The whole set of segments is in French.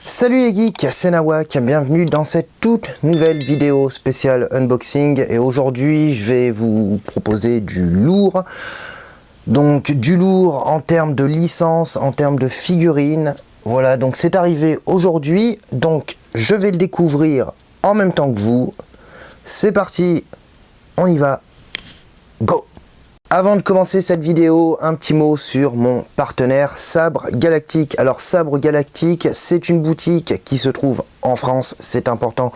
Salut les geeks, c'est Nawak, bienvenue dans cette toute nouvelle vidéo spéciale unboxing et aujourd'hui je vais vous proposer du lourd. Donc du lourd en termes de licence, en termes de figurines. Voilà, donc c'est arrivé aujourd'hui, donc je vais le découvrir en même temps que vous. C'est parti, on y va, go! Avant de commencer cette vidéo, un petit mot sur mon partenaire Sabre Galactique. Alors Sabre Galactique, c'est une boutique qui se trouve en France, c'est important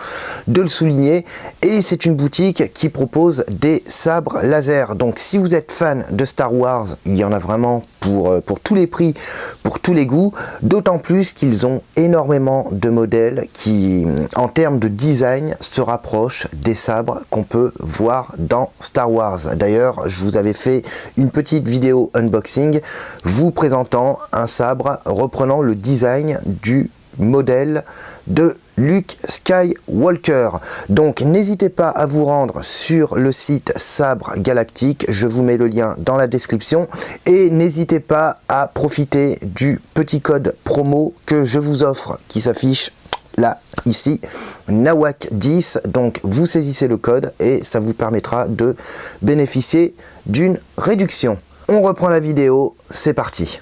de le souligner, et c'est une boutique qui propose des sabres laser. Donc si vous êtes fan de Star Wars, il y en a vraiment pour tous les prix, pour tous les goûts, d'autant plus qu'ils ont énormément de modèles qui, en termes de design, se rapprochent des sabres qu'on peut voir dans Star Wars. D'ailleurs, je vous avais fait une petite vidéo unboxing vous présentant un sabre reprenant le design du modèle de Luke Skywalker. Donc n'hésitez pas à vous rendre sur le site Sabre Galactique, je vous mets le lien dans la description, et n'hésitez pas à profiter du petit code promo que je vous offre qui s'affiche là, ici, Nawak10. Donc vous saisissez le code et ça vous permettra de bénéficier d'une réduction. On reprend la vidéo, c'est parti.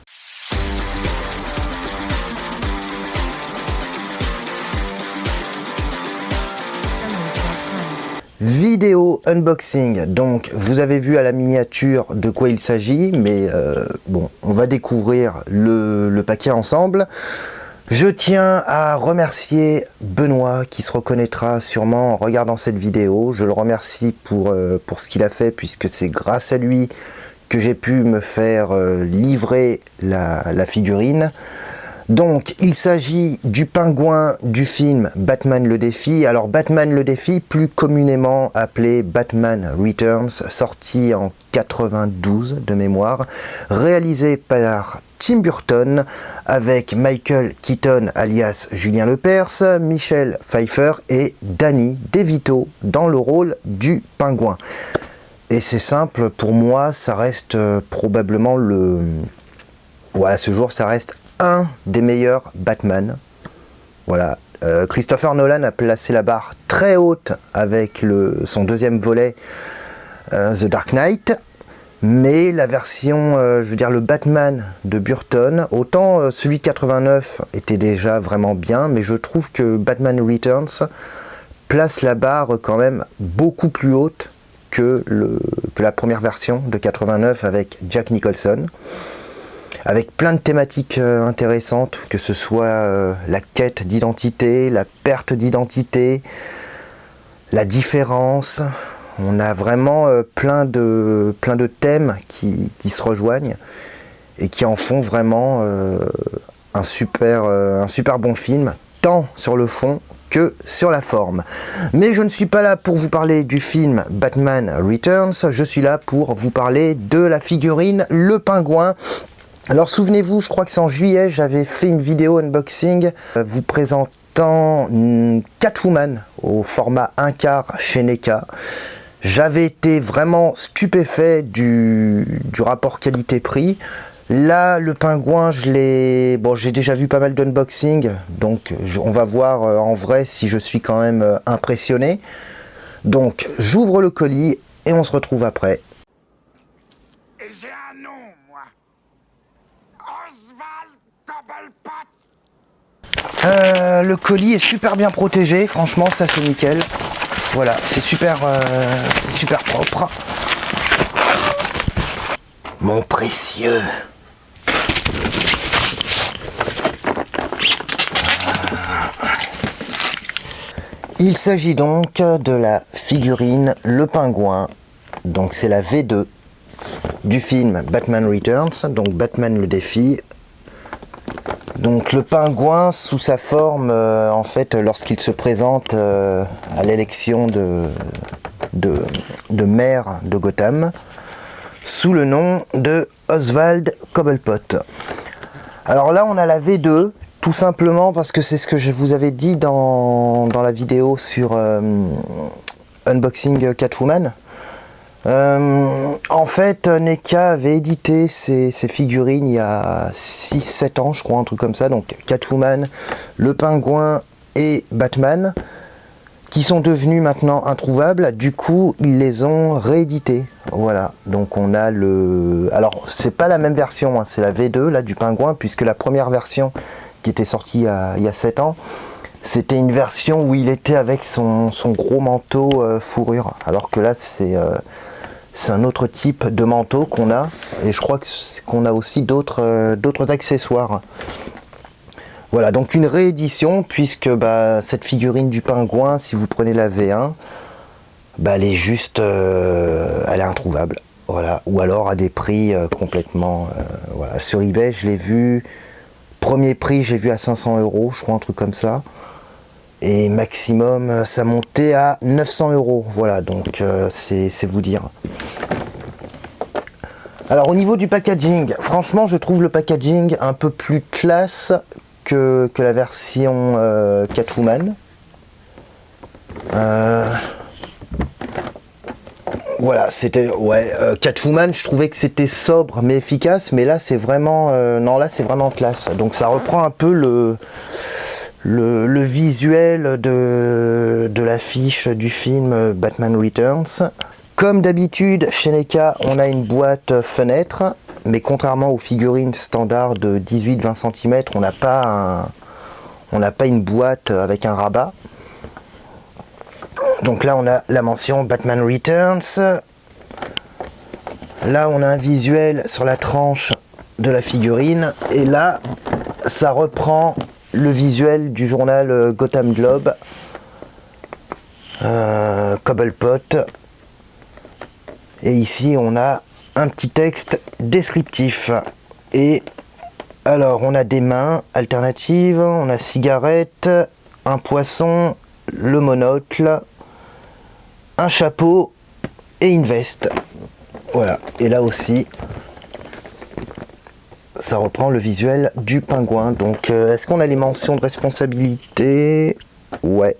Vidéo unboxing, donc vous avez vu à la miniature de quoi il s'agit, mais bon, on va découvrir le paquet ensemble. Je tiens à remercier Benoît qui se reconnaîtra sûrement en regardant cette vidéo. Je le remercie pour ce qu'il a fait, puisque c'est grâce à lui que j'ai pu me faire livrer la figurine. Donc il s'agit du pingouin du film Batman le défi. Alors Batman le défi, plus communément appelé Batman Returns, sorti en 92 de mémoire, réalisé par Tim Burton avec Michael Keaton alias Julien Lepers, Michelle Pfeiffer et Danny DeVito dans le rôle du pingouin. Et c'est simple, pour moi ça reste probablement à ce jour ça reste un des meilleurs Batman. Voilà, Christopher Nolan a placé la barre très haute avec son deuxième volet, The Dark Knight, mais la version, je veux dire le Batman de Burton, autant celui de 89 était déjà vraiment bien, mais je trouve que Batman Returns place la barre quand même beaucoup plus haute que la première version de 89 avec Jack Nicholson, avec plein de thématiques intéressantes, que ce soit la quête d'identité, la perte d'identité, la différence. On a vraiment plein de thèmes qui se rejoignent et qui en font vraiment un super bon film, tant sur le fond que sur la forme. Mais je ne suis pas là pour vous parler du film Batman Returns, je suis là pour vous parler de la figurine Le Pingouin. Alors souvenez-vous, je crois que c'est en juillet, j'avais fait une vidéo unboxing vous présentant Catwoman au format 1/4 chez NECA. J'avais été vraiment stupéfait du rapport qualité-prix. Là, le pingouin, j'ai déjà vu pas mal d'unboxing, donc on va voir en vrai si je suis quand même impressionné. Donc j'ouvre le colis et on se retrouve après. Et j'ai un nom, moi. Oswald Cobblepot. Le colis est super bien protégé, franchement ça c'est nickel. Voilà, c'est super propre. Mon précieux. Il s'agit donc de la figurine Le Pingouin. Donc c'est la V2 du film Batman Returns, donc Batman le défi. Donc le pingouin sous sa forme, en fait, lorsqu'il se présente à l'élection de maire de Gotham, sous le nom de Oswald Cobblepot. Alors là on a la V2, tout simplement parce que c'est ce que je vous avais dit dans la vidéo sur Unboxing Catwoman. En fait, NECA avait édité ces figurines il y a 6-7 ans, je crois, un truc comme ça. Donc Catwoman, le Pingouin et Batman, qui sont devenus maintenant introuvables. Du coup, ils les ont réédités. Voilà, donc on a le... Alors, c'est pas la même version, hein, c'est la V2 là, du Pingouin, puisque la première version qui était sortie il y a 7 ans, c'était une version où il était avec son gros manteau fourrure. Alors que là, c'est un autre type de manteau qu'on a. Et je crois qu'on a aussi d'autres accessoires. Voilà, donc une réédition, puisque cette figurine du Pingouin, si vous prenez la V1, elle est juste... elle est introuvable. Voilà. Ou alors à des prix complètement... voilà. Sur eBay, je l'ai vu... Premier prix, j'ai vu à 500 €, je crois, un truc comme ça. Et maximum, ça montait à 900 €. Voilà, donc c'est vous dire. Alors au niveau du packaging, franchement, je trouve le packaging un peu plus classe que la version Catwoman. Voilà, c'était... Ouais, Catwoman, je trouvais que c'était sobre mais efficace, mais là, c'est vraiment... non, là, c'est vraiment classe. Donc ça reprend un peu le visuel de l'affiche du film Batman Returns. Comme d'habitude, chez NECA, on a une boîte fenêtre, mais contrairement aux figurines standards de 18-20 cm, on n'a pas une boîte avec un rabat. Donc là, on a la mention Batman Returns. Là, on a un visuel sur la tranche de la figurine. Et là, ça reprend le visuel du journal Gotham Globe. Cobblepot. Et ici, on a un petit texte descriptif. Et alors, on a des mains alternatives, on a cigarette, un poisson, le monocle, un chapeau et une veste. Voilà. Et là aussi, ça reprend le visuel du Pingouin. Donc, est-ce qu'on a les mentions de responsabilité? Ouais.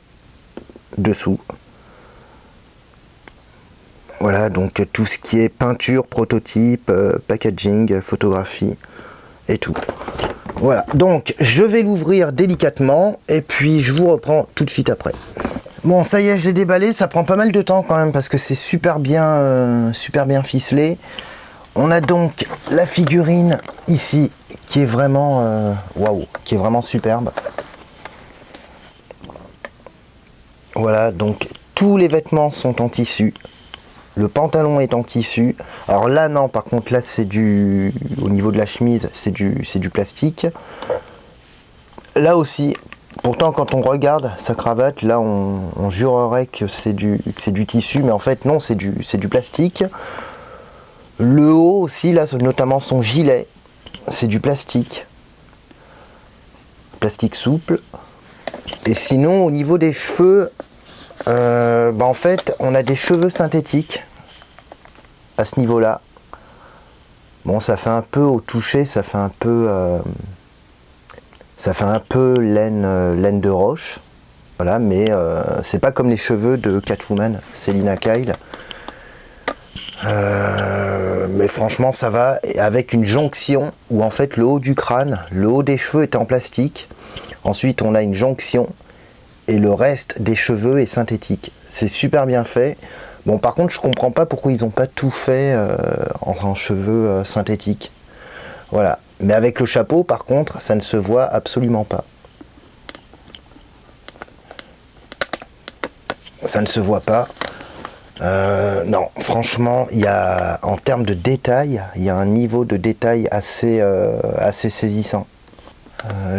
Dessous. Voilà, donc tout ce qui est peinture, prototype, packaging, photographie et tout. Voilà, donc je vais l'ouvrir délicatement et puis je vous reprends tout de suite après. Bon, ça y est, je l'ai déballé, ça prend pas mal de temps quand même parce que c'est super bien ficelé. On a donc la figurine ici qui est vraiment waouh, qui est vraiment superbe. Voilà, donc tous les vêtements sont en tissu. Le pantalon est en tissu. Alors là, non, par contre, là, c'est du... Au niveau de la chemise, c'est du plastique. Là aussi, pourtant, quand on regarde sa cravate, là, on jurerait que c'est du tissu, mais en fait, non, c'est du plastique. Le haut aussi, là, notamment son gilet, c'est du plastique. Plastique souple. Et sinon, au niveau des cheveux, en fait, on a des cheveux synthétiques à ce niveau-là. Bon, ça fait un peu au toucher, ça fait un peu laine de roche. Voilà, mais c'est pas comme les cheveux de Catwoman, Selina Kyle. Mais franchement, ça va avec une jonction où en fait le haut du crâne, le haut des cheveux est en plastique. Ensuite, on a une jonction. Et le reste des cheveux est synthétique. C'est super bien fait. Bon, par contre, je comprends pas pourquoi ils n'ont pas tout fait en cheveux synthétiques. Voilà. Mais avec le chapeau, par contre, ça ne se voit absolument pas. Ça ne se voit pas. Non, franchement, il y a, en termes de détail, il y a un niveau de détail assez saisissant.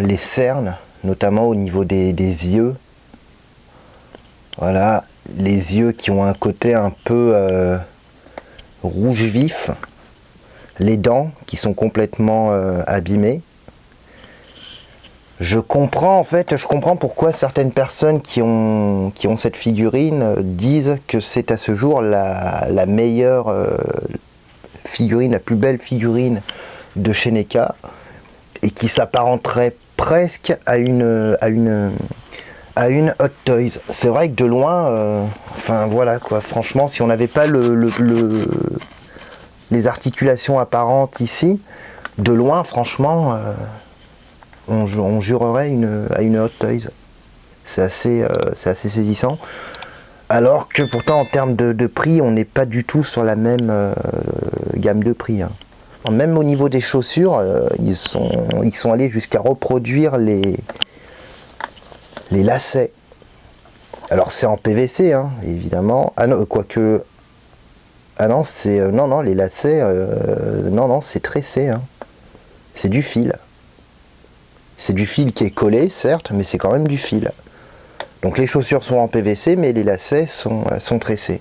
Les cernes, notamment au niveau des yeux. Voilà, les yeux qui ont un côté un peu rouge vif, les dents qui sont complètement abîmées. Je comprends pourquoi certaines personnes qui ont cette figurine disent que c'est à ce jour la meilleure figurine, la plus belle figurine de chez NECA et qui s'apparenterait presque à à une Hot Toys. C'est vrai que de loin, enfin voilà quoi, franchement, si on n'avait pas les articulations apparentes ici, de loin, franchement, on jurerait à une Hot Toys. C'est assez saisissant. Alors que pourtant, en termes de prix, on n'est pas du tout sur la même gamme de prix. Hein. Même au niveau des chaussures, ils sont allés jusqu'à reproduire les lacets. Alors c'est en PVC, hein, évidemment. Ah non, quoique... Ah non, non, les lacets... non, c'est tressé. Hein. C'est du fil. C'est du fil qui est collé, certes, mais c'est quand même du fil. Donc les chaussures sont en PVC, mais les lacets sont tressés.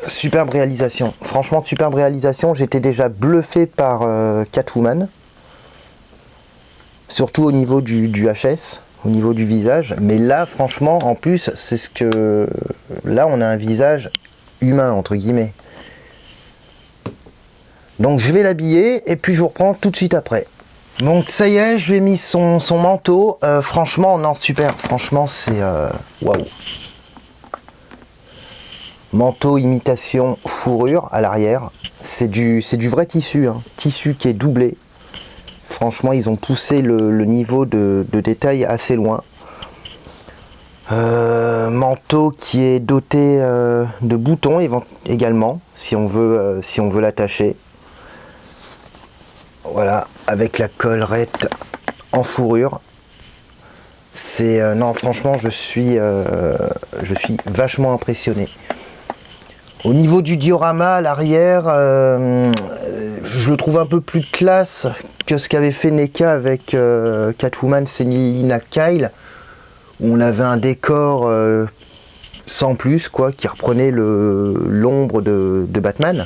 Superbe réalisation. Franchement, superbe réalisation. J'étais déjà bluffé par Catwoman. Surtout au niveau du HS, au niveau du visage. Mais là, franchement, en plus, c'est ce que... Là, on a un visage humain, entre guillemets. Donc, je vais l'habiller et puis je vous reprends tout de suite après. Donc, ça y est, je lui ai mis son manteau. Franchement, non, super. Franchement, c'est... Waouh. Manteau imitation fourrure à l'arrière. C'est du vrai tissu. Hein. Tissu qui est doublé. Franchement, ils ont poussé le niveau de détail assez loin. Manteau qui est doté de boutons également, si on veut l'attacher. Voilà, avec la collerette en fourrure. C'est non, franchement, je suis vachement impressionné. Au niveau du diorama à l'arrière, je le trouve un peu plus classe que ce qu'avait fait NECA avec Catwoman Selina Kyle, où on avait un décor sans plus, quoi, qui reprenait l'ombre de Batman.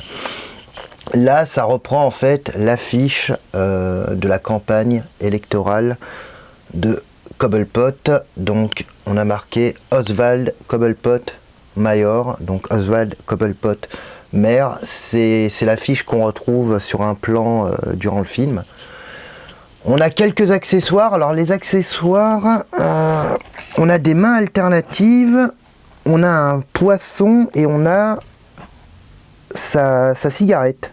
Là, ça reprend en fait l'affiche de la campagne électorale de Cobblepot. Donc, on a marqué Oswald Cobblepot Mayor, donc Oswald Cobblepot maire. C'est l'affiche qu'on retrouve sur un plan durant le film. On a quelques accessoires. Alors les accessoires, on a des mains alternatives, on a un poisson et on a sa cigarette.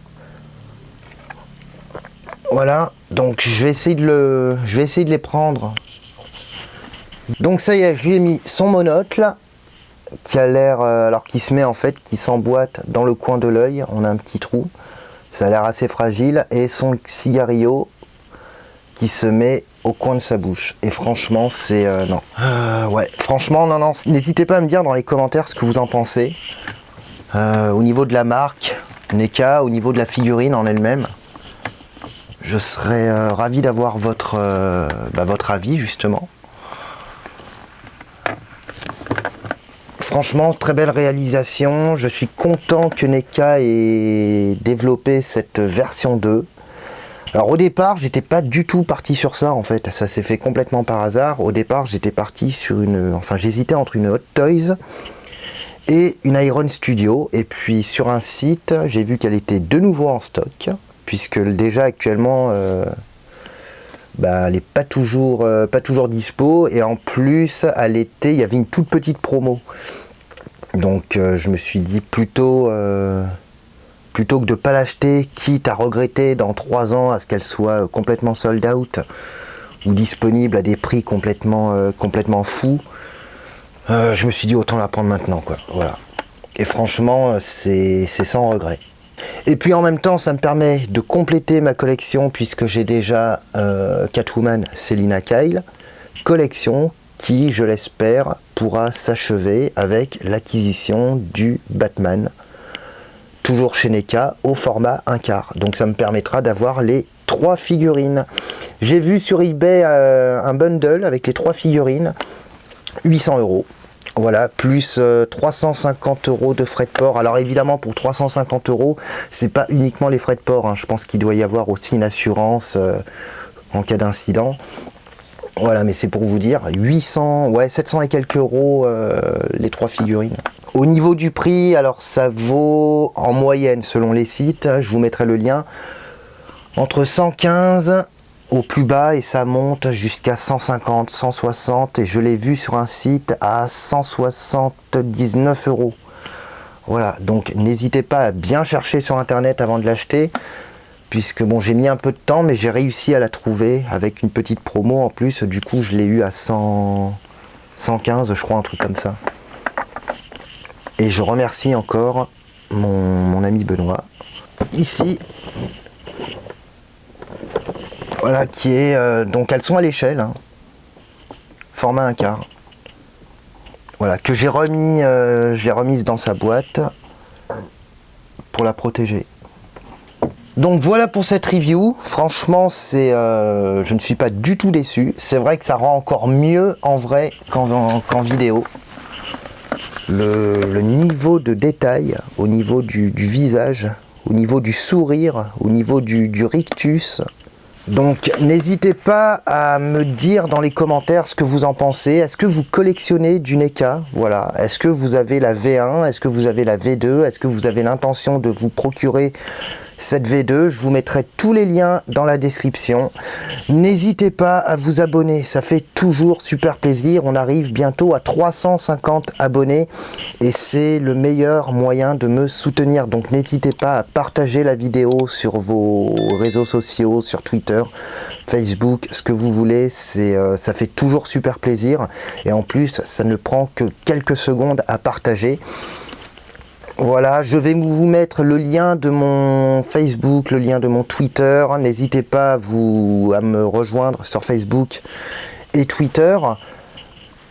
Voilà, donc je vais essayer de les prendre. Donc ça y est, je lui ai mis son monocle qui a l'air, alors qui se met en fait, qui s'emboîte dans le coin de l'œil. On a un petit trou, ça a l'air assez fragile, et son cigarillo qui se met au coin de sa bouche. Et franchement, c'est non. Ouais, franchement, non. N'hésitez pas à me dire dans les commentaires ce que vous en pensez. Au niveau de la marque NECA, au niveau de la figurine en elle-même. Je serais ravi d'avoir votre avis justement. Franchement, très belle réalisation. Je suis content que NECA ait développé cette version 2. Alors au départ, j'étais pas du tout parti sur ça en fait. Ça s'est fait complètement par hasard. Au départ, j'étais parti sur j'hésitais entre une Hot Toys et une Iron Studio. Et puis sur un site, j'ai vu qu'elle était de nouveau en stock. Puisque déjà actuellement elle n'est pas toujours dispo, et en plus à l'été il y avait une toute petite promo, donc je me suis dit plutôt que de ne pas l'acheter, quitte à regretter dans 3 ans à ce qu'elle soit complètement sold out ou disponible à des prix complètement fous, je me suis dit autant la prendre maintenant quoi. Voilà. Et franchement c'est sans regret. Et puis en même temps, ça me permet de compléter ma collection, puisque j'ai déjà Catwoman Selina Kyle, collection qui, je l'espère, pourra s'achever avec l'acquisition du Batman, toujours chez NECA, au format 1/4. Donc ça me permettra d'avoir les 3 figurines. J'ai vu sur eBay un bundle avec les 3 figurines, 800 €. Voilà, plus 350 € de frais de port. Alors évidemment, pour 350 €, c'est pas uniquement les frais de port, hein. Je pense qu'il doit y avoir aussi une assurance en cas d'incident. Voilà, mais c'est pour vous dire, 700 et quelques euros les 3 figurines. Au niveau du prix, alors ça vaut en moyenne, selon les sites, je vous mettrai le lien, entre 115 au plus bas et ça monte jusqu'à 150, 160 et je l'ai vu sur un site à 179 €. Voilà, donc n'hésitez pas à bien chercher sur internet avant de l'acheter, puisque bon, j'ai mis un peu de temps, mais j'ai réussi à la trouver avec une petite promo en plus. Du coup, je l'ai eu à 115, je crois, un truc comme ça. Et je remercie encore mon ami Benoît. Ici, voilà, qui est... donc elles sont à l'échelle, hein, format 1/4. Voilà, que j'ai remis, je l'ai remise dans sa boîte pour la protéger. Donc voilà pour cette review. Franchement, je ne suis pas du tout déçu. C'est vrai que ça rend encore mieux en vrai qu'en vidéo. Le niveau de détail au niveau du visage, au niveau du sourire, au niveau du rictus. Donc n'hésitez pas à me dire dans les commentaires ce que vous en pensez. Est-ce que vous collectionnez du NECA? Voilà. Est-ce que vous avez la V1? Est-ce que vous avez la V2? Est-ce que vous avez l'intention de vous procurer cette V2? Je vous mettrai tous les liens dans la description. N'hésitez pas à vous abonner, ça fait toujours super plaisir. On arrive bientôt à 350 abonnés et c'est le meilleur moyen de me soutenir. Donc n'hésitez pas à partager la vidéo sur vos réseaux sociaux, sur Twitter, Facebook, ce que vous voulez. Ça fait toujours super plaisir et en plus ça ne prend que quelques secondes à partager. Voilà, je vais vous mettre le lien de mon Facebook, le lien de mon Twitter. N'hésitez pas à me rejoindre sur Facebook et Twitter.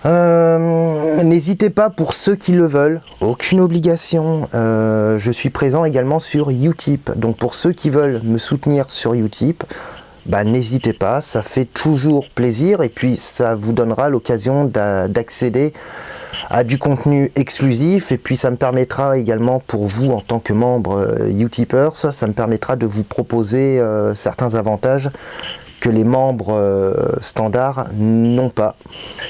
N'hésitez pas pour ceux qui le veulent, aucune obligation. Je suis présent également sur Utip. Donc pour ceux qui veulent me soutenir sur Utip, bah, n'hésitez pas, ça fait toujours plaisir et puis ça vous donnera l'occasion d'accéder à du contenu exclusif et puis ça me permettra également pour vous en tant que membre Utipers, ça me permettra de vous proposer certains avantages que les membres standards n'ont pas.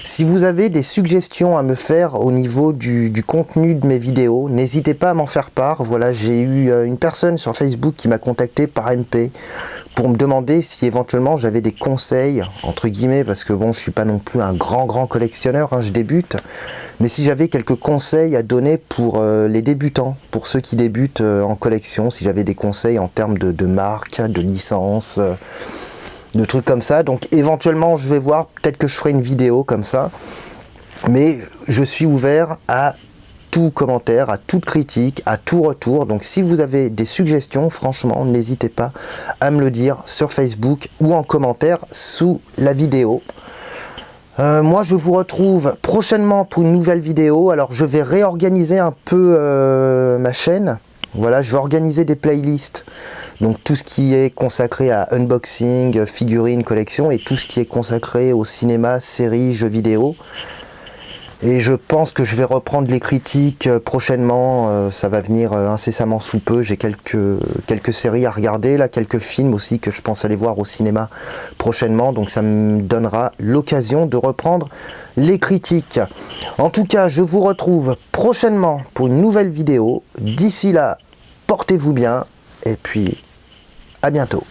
Si vous avez des suggestions à me faire au niveau du contenu de mes vidéos, n'hésitez pas à m'en faire part. Voilà, j'ai eu une personne sur Facebook qui m'a contacté par MP pour me demander si éventuellement j'avais des conseils, entre guillemets, parce que bon, je suis pas non plus un grand collectionneur, hein, je débute, mais si j'avais quelques conseils à donner pour les débutants, pour ceux qui débutent en collection, si j'avais des conseils en termes de marque, de licence, de trucs comme ça. Donc éventuellement je vais voir, peut-être que je ferai une vidéo comme ça, mais je suis ouvert à tout commentaire, à toute critique, à tout retour. Donc si vous avez des suggestions, franchement n'hésitez pas à me le dire sur Facebook ou en commentaire sous la vidéo. Moi je vous retrouve prochainement pour une nouvelle vidéo. Alors je vais réorganiser un peu ma chaîne. Voilà, je vais organiser des playlists, donc tout ce qui est consacré à unboxing, figurines, collection, et tout ce qui est consacré au cinéma, séries, jeux vidéo. Et je pense que je vais reprendre les critiques prochainement, ça va venir incessamment sous peu. J'ai quelques séries à regarder, là, quelques films aussi que je pense aller voir au cinéma prochainement, donc ça me donnera l'occasion de reprendre les critiques. En tout cas, je vous retrouve prochainement pour une nouvelle vidéo. D'ici là, portez-vous bien et puis à bientôt.